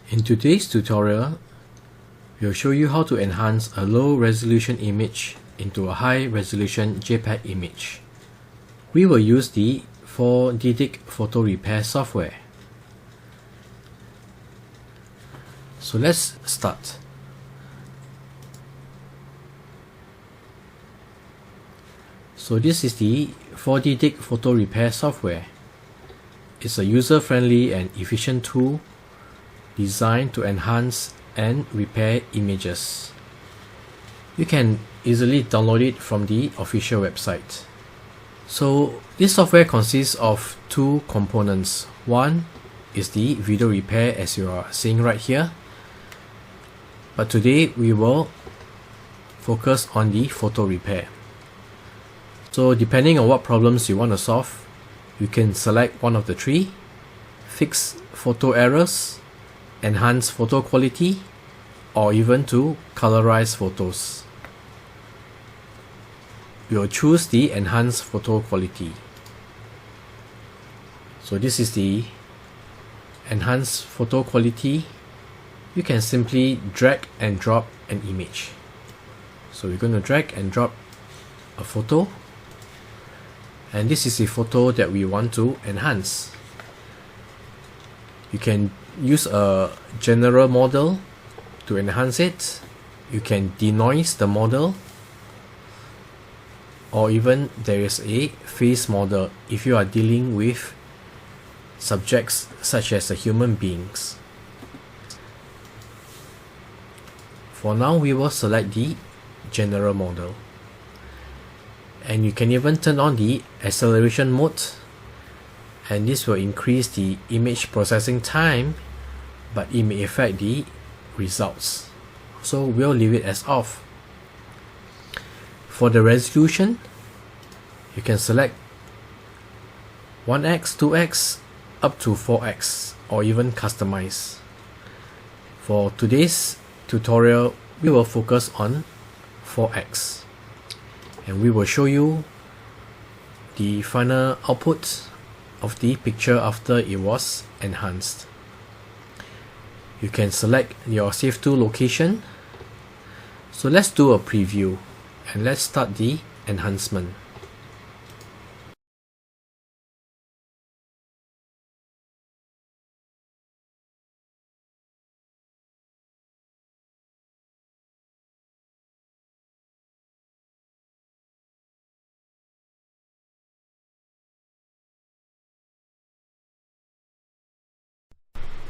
In today's tutorial, we'll show you how to enhance a low resolution image into a high resolution JPEG image. We will use the 4DDIC photo repair software. So let's start. So this is the 4DDIC photo repair software. It's a user-friendly and efficient tool designed to enhance and repair images. You can easily download it from the official website. So this software consists of two components. One is the video repair, as you are seeing right here. But today we will focus on the photo repair. So depending on what problems you want to solve, you can select one of the three: fix photo errors, enhance photo quality, or even to colorize photos. We will choose the enhance photo quality. So this is the enhance photo quality. You can simply drag and drop an image. So we're going to drag and drop a photo, and this is the photo that we want to enhance. You can use a general model to enhance it. You can denoise the model, or even there is a face model if you are dealing with subjects such as the human beings. For now, we will select the general model, and you can even turn on the acceleration mode, and this will increase the image processing time, but it may affect the results, so we'll leave it as off. For the resolution, you can select 1x, 2x, up to 4x, or even customize. For today's tutorial, we will focus on 4x, and we will show you the final output of the picture after it was enhanced. You can select your save to location. So let's do a preview, and let's start the enhancement.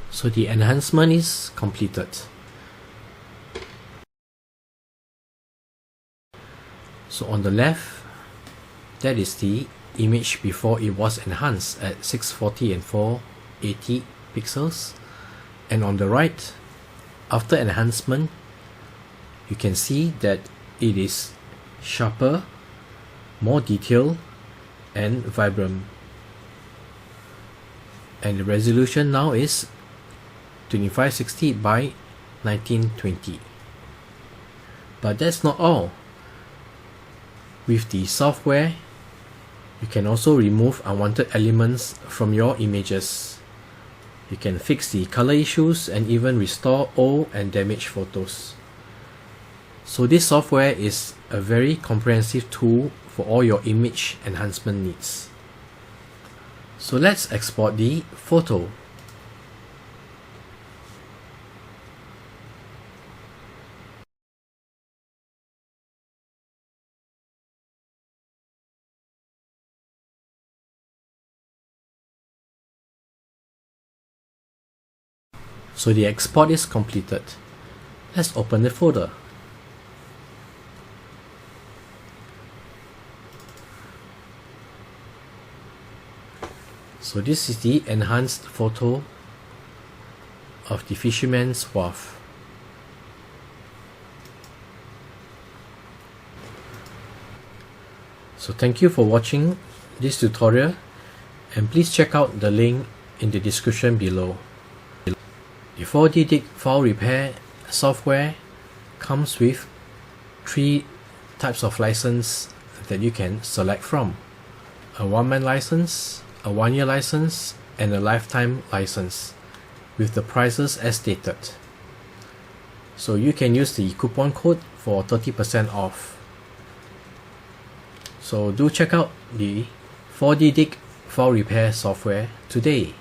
So the enhancement is completed. So on the left, that is the image before it was enhanced at 640 and 480 pixels. And on the right, after enhancement, you can see that it is sharper, more detailed, and vibrant. And the resolution now is 2560 by 1920. But that's not all. With the software, you can also remove unwanted elements from your images. You can fix the color issues and even restore old and damaged photos. So this software is a very comprehensive tool for all your image enhancement needs. So let's export the photo. So the export is completed. Let's open the folder. So this is the enhanced photo of the fisherman's wharf. So thank you for watching this tutorial, and please check out the link in the description below. The 4DDIC file repair software comes with 3 types of license that you can select from: a 1-man license, a 1-year license, and a lifetime license. with the prices as stated. So you can use the coupon code for 30% off. So do check out the 4D Dig file repair software today.